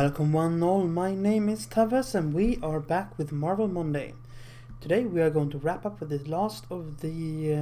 Welcome one and all, my name is Tawess and we are back with Marvel Monday. Today we are going to wrap up with the last of the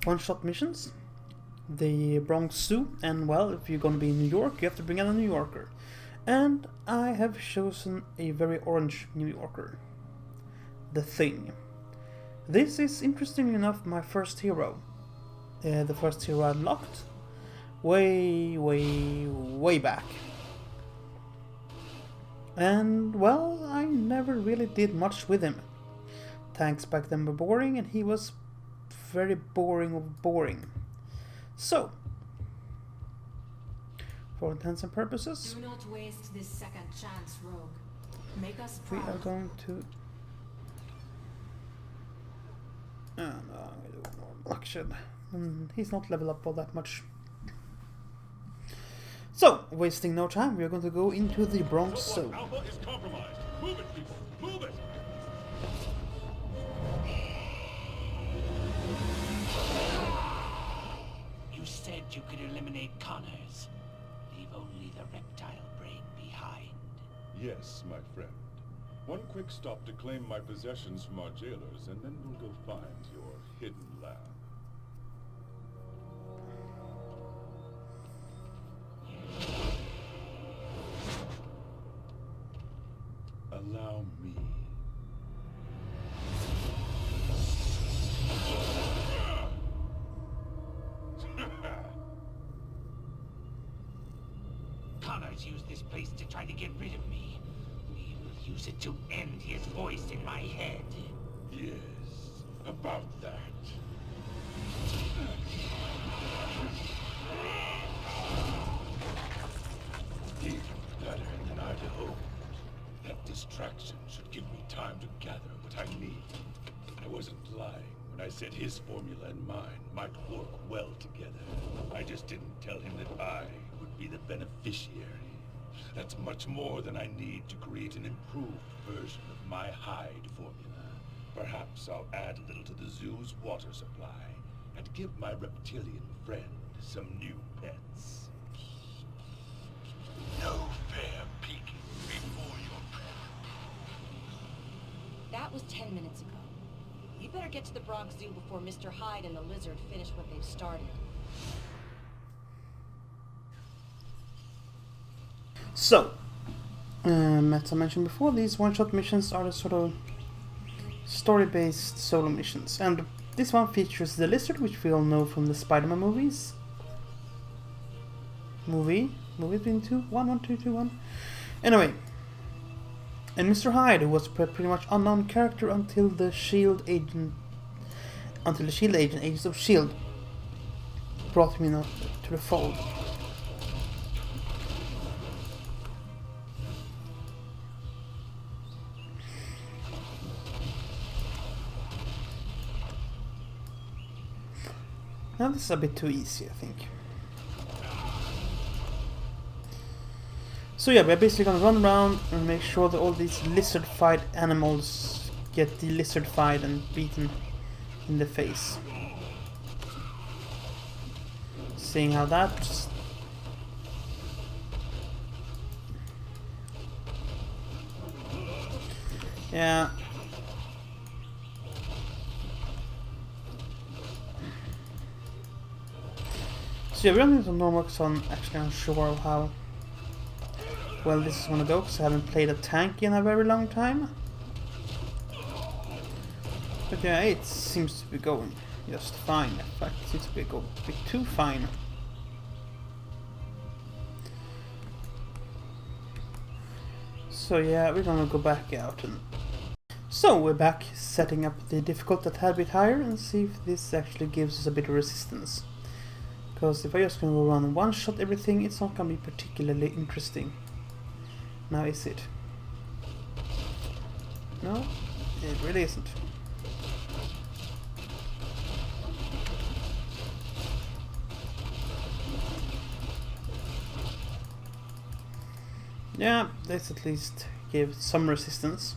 one-shot missions, the Bronx Zoo, and well, if you're going to be in New York, you have to bring out a New Yorker. And I have chosen a very orange New Yorker, The Thing. This is, interestingly enough, my first hero. The first hero I unlocked way back. And, well, I never really did much with him. Tanks back then were boring, and he was very boring. So, for intents and purposes, do not waste this second chance, Rogue. Make us we proud. are going to... no, I'm going to do more action. He's not leveled up all that much. So, wasting no time, we are going to go into the Bronx Zoo. Alpha is compromised. Move it, people. Move it. You said you could eliminate Connors. Leave only the reptile brain behind. Yes, my friend. One quick stop to claim my possessions from our jailers, and then we'll go find your hidden lab. Allow me. Connors used this place to try to get rid of me. We will use it to end his voice in my head. Yes, about that. Even better than I'd hoped. That distraction should give me time to gather what I need. I wasn't lying when I said his formula and mine might work well together. I just didn't tell him that I would be the beneficiary. That's much more than I need to create an improved version of my hide formula. Perhaps I'll add a little to the zoo's water supply and give my reptilian friend some new pets. No fair peeking before your prey. That was 10 minutes ago. You better get to the Bronx Zoo before Mr. Hyde and the Lizard finish what they've started. So, as I mentioned before, these one-shot missions are the sort of story-based solo missions. And this one features the Lizard, which we all know from the Spider-Man movies. Movie 2, 1, 2, 2, 1. Anyway, and Mr. Hyde, who was a pretty much unknown character until the Agents of S.H.I.E.L.D. brought him in to the fold. Now this is a bit too easy, I think. So yeah, we're basically gonna run around and make sure that all these lizard-fied animals get de-lizard-fied and beaten in the face. Seeing how that... yeah. So yeah, we're running into normal because I'm actually unsure of how well this is gonna go, because I haven't played a tank in a very long time. But yeah, it seems to be going just fine. In fact, it seems to be going a bit too fine. So yeah, we're gonna go back out and... So we're back setting up the difficulty a tad bit higher and see if this actually gives us a bit of resistance. Because if I just gonna go around and one-shot everything, it's not gonna be particularly interesting. Now is it? No, it really isn't. Yeah, this at least gave some resistance.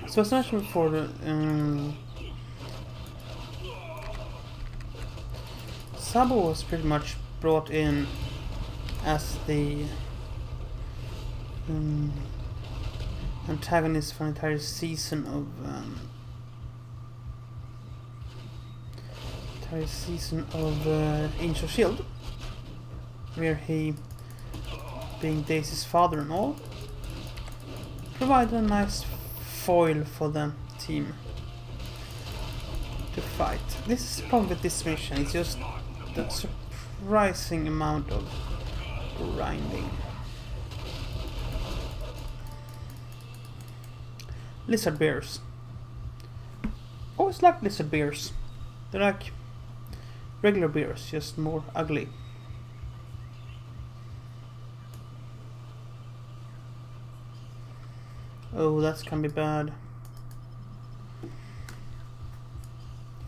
So as mentioned before, Sabo was pretty much brought in as the antagonist for an entire season of Angel Shield, where he, being Daisy's father and all, provided a nice foil for the team to fight. This is the problem with this mission, it's just the surprising amount of grinding. Lizard bears. Always like lizard bears. They're like regular bears, just more ugly. Oh, that's gonna be bad.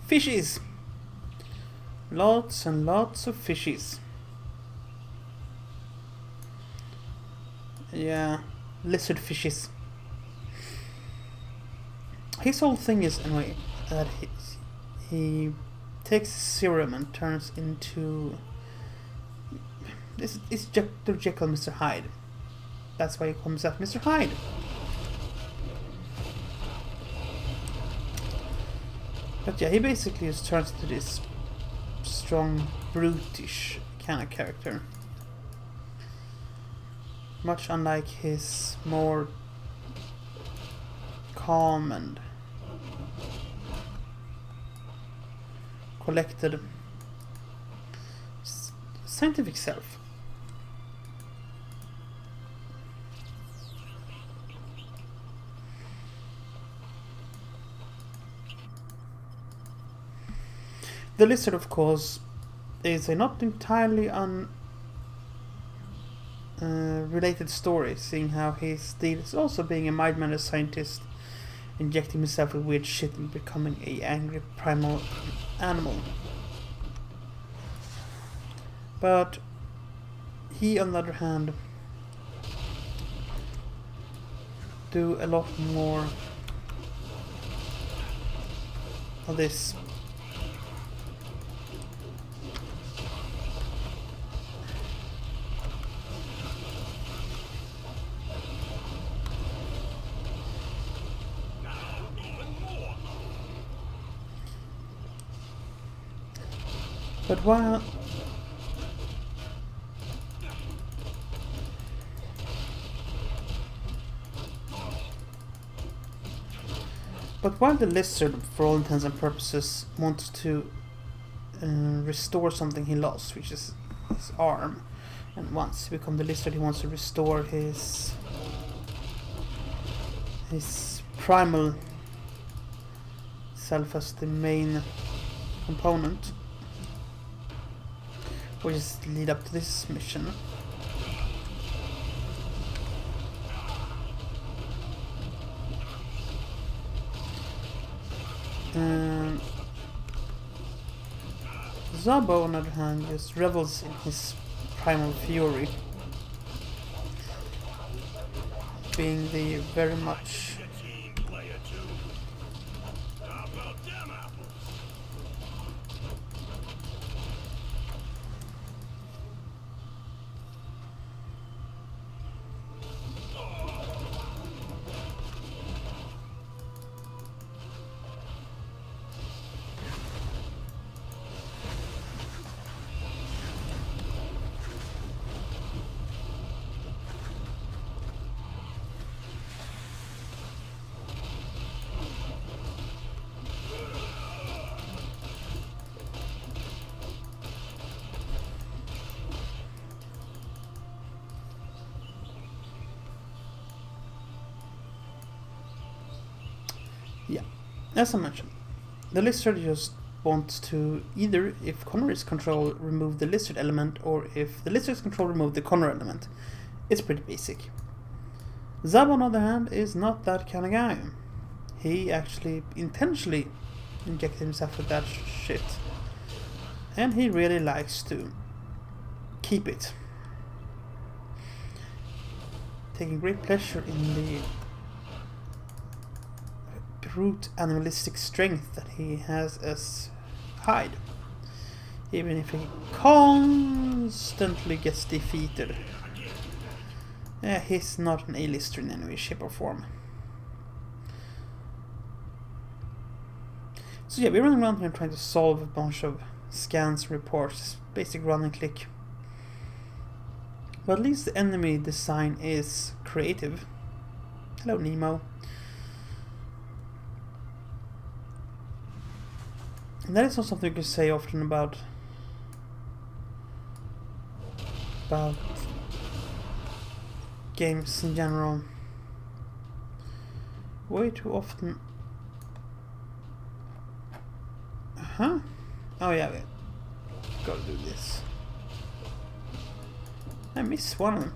Fishies! Lots and lots of fishies. Yeah, lizard fishies. His whole thing is, anyway, that he takes serum and turns into... This is Dr. Jekyll and Mr. Hyde. That's why he calls himself Mr. Hyde. But yeah, he basically just turns into this strong, brutish kind of character. Much unlike his more calm and collected scientific self. The lizard, of course, is a not entirely related story, seeing how he's also being a mild-mannered scientist, injecting himself with weird shit and becoming a angry primal animal. But he, on the other hand, do a lot more of this. But while the lizard, for all intents and purposes, wants to restore something he lost, which is his arm, and once he becomes the lizard, he wants to restore his primal self as the main component, which is the lead up to this mission. Zabo, on the other hand, just revels in his primal fury, being the very much as I mentioned, the lizard just wants to either, if Connor is control, remove the lizard element, or if the lizard is control, remove the Connor element. It's pretty basic. Zab, on the other hand, is not that kind of guy. He actually intentionally injected himself with that shit, and he really likes to keep it, taking great pleasure in the brute animalistic strength that he has as Hyde. Even if he constantly gets defeated. He's not an A-lister in any way, shape or form. So yeah, we're running around here trying to solve a bunch of scans, reports, basic run and click. But at least the enemy design is creative. Hello, Nemo. And that is not something you can say often about games in general. Way too often. Huh? Oh yeah, we gotta do this. I missed one of them.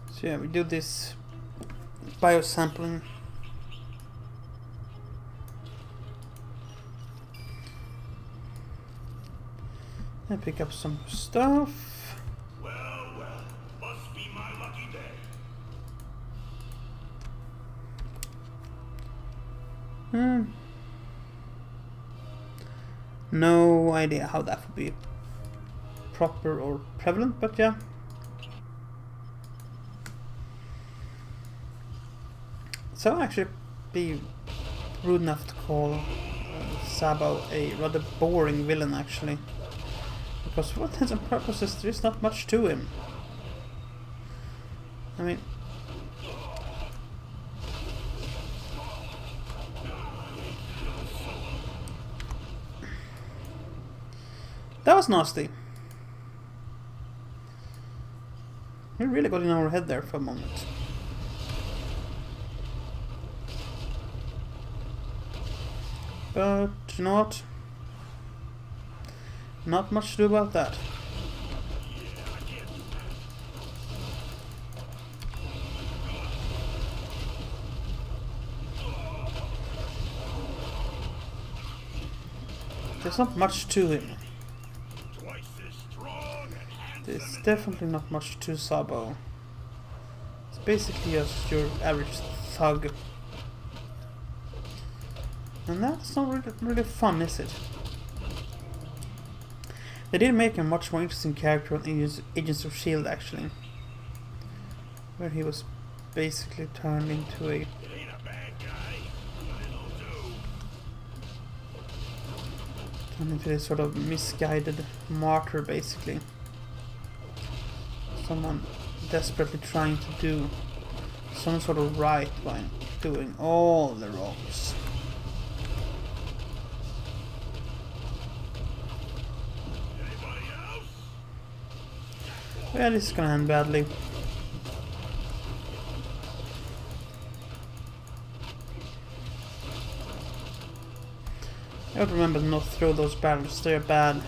So yeah, we do this biosampling. And pick up some stuff. Well, must be my lucky day. No idea how that would be proper or prevalent, but yeah. So I'll actually be rude enough to call Sabo a rather boring villain, actually. Because for all intents and purposes, there is not much to him. I mean... that was nasty. We really got in our head there for a moment. But you know what? Not much to do about that. There's not much to him. There's definitely not much to Sabo. It's basically just your average thug. And that's not really fun, is it? They did make a much more interesting character on Agents of S.H.I.E.L.D. actually. Where he was basically turned into a... turned into a sort of misguided martyr, basically. Someone desperately trying to do some sort of right by doing all the wrongs. Yeah, this is gonna end badly. I have to remember to not throw those barrels, they're bad.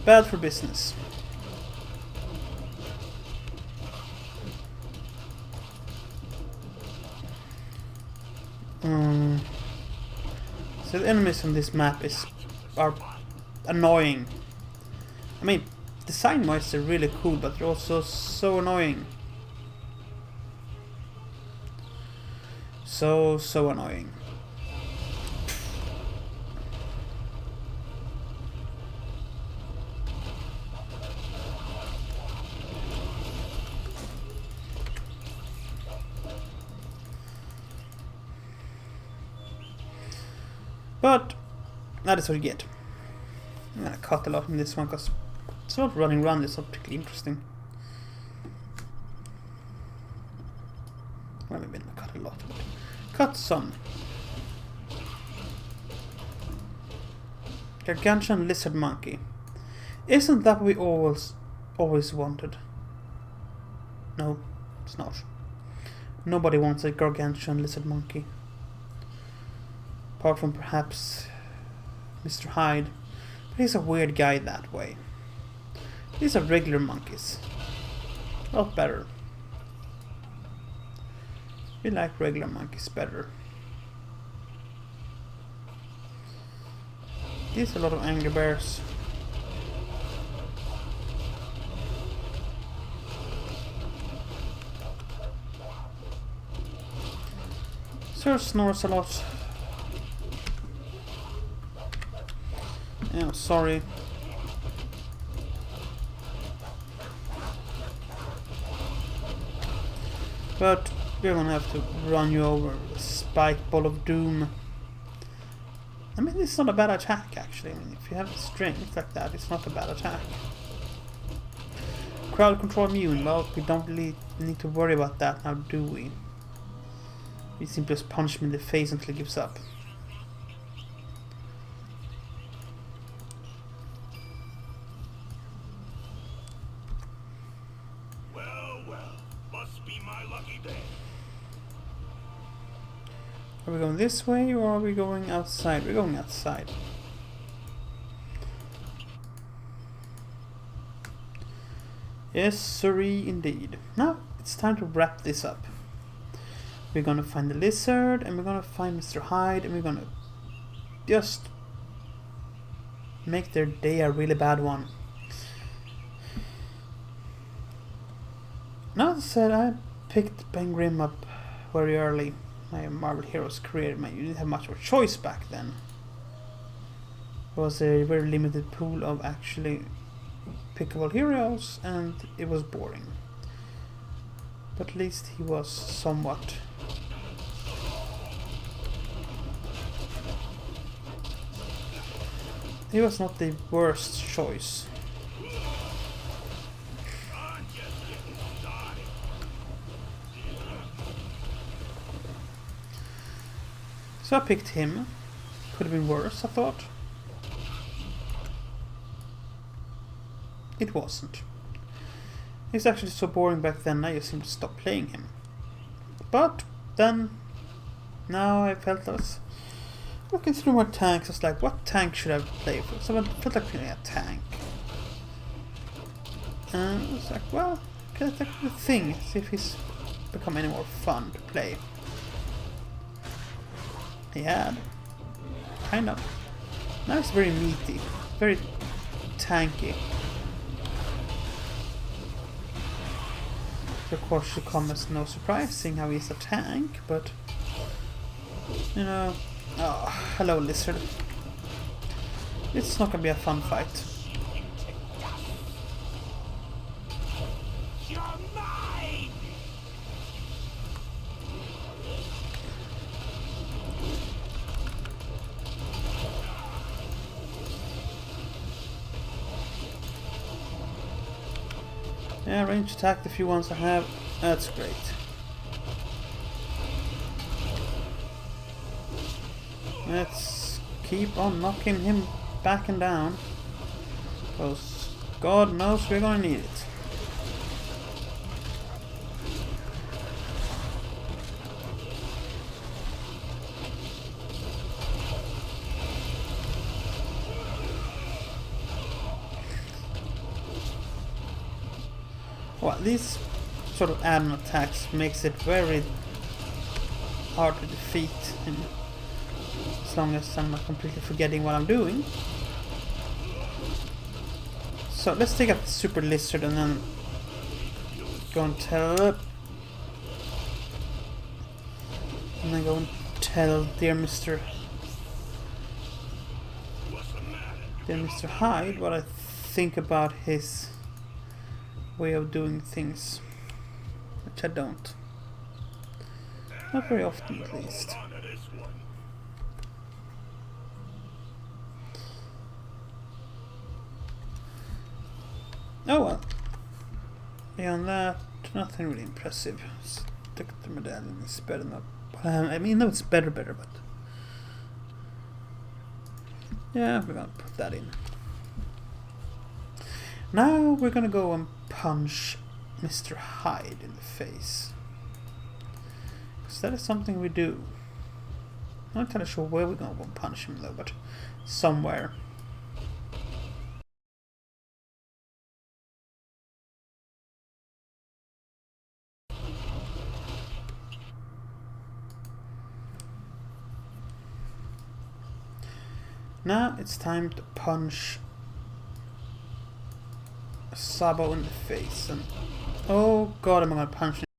Bad for business. So the enemies on this map are annoying. I mean, design-wise they're really cool, but they're also so annoying. So annoying. But that is what you get. I'm gonna cut a lot in this one because it's not running around, it's not particularly interesting. Well, maybe not cut a lot, but cut some. Gargantuan lizard monkey. Isn't that what we always wanted? No, It's not. Nobody wants a gargantuan lizard monkey. Apart from perhaps Mr. Hyde. But he's a weird guy that way. These are regular monkeys. A lot better. We like regular monkeys better. These are a lot of angry bears. Sir snores a lot. Yeah, sorry. But we're gonna have to run you over with a spike ball of doom. I mean, it's not a bad attack actually. I mean, if you have strength like that, it's not a bad attack. Crowd control immune. Well, we don't really need to worry about that now, do we? We simply just punch him in the face until he gives up. Well, must be my lucky day. Are we going this way or are we going outside? We're going outside. Yes, sirree, indeed. Now it's time to wrap this up. We're gonna find the lizard, and we're gonna find Mr. Hyde, and we're gonna just make their day a really bad one. Now that said, I picked Ben Grimm up very early. My Marvel Heroes career. You didn't have much of a choice back then. It was a very limited pool of actually pickable heroes, and it was boring. But at least he was somewhat. He was not the worst choice. So I picked him. Could have been worse, I thought. It wasn't. He's actually so boring back then, I just seemed to stop playing him. But then, now I felt I was looking through my tanks. I was like, what tank should I play for? So I felt like playing a tank. And I was like, well, can I take the thing? See if he's become any more fun to play. He had. Kind of. Now it's very meaty. Very tanky. Of course should come as no surprise seeing how he's a tank, but you know, oh, hello lizard. It's not gonna be a fun fight. You're mine! Yeah, range attack, the few ones I have, that's great. Let's keep on knocking him back and down, because God knows we're gonna need it. Well, these sort of add-on attacks makes it very hard to defeat, as long as I'm not completely forgetting what I'm doing. So let's take up the Super Lizard and then go and tell dear Mr. Hyde what I think about his way of doing things, which I don't. Not very often, at least. Oh well. Beyond that, nothing really impressive. Stick the medallion is better than. I mean, no, it's better, but yeah, we're gonna put that in. Now we're gonna go and punch Mr. Hyde in the face. Because that is something we do. I'm not entirely sure where we're going to go punch him though, but somewhere. Now it's time to punch Sabo in the face, and oh god, am I gonna punch him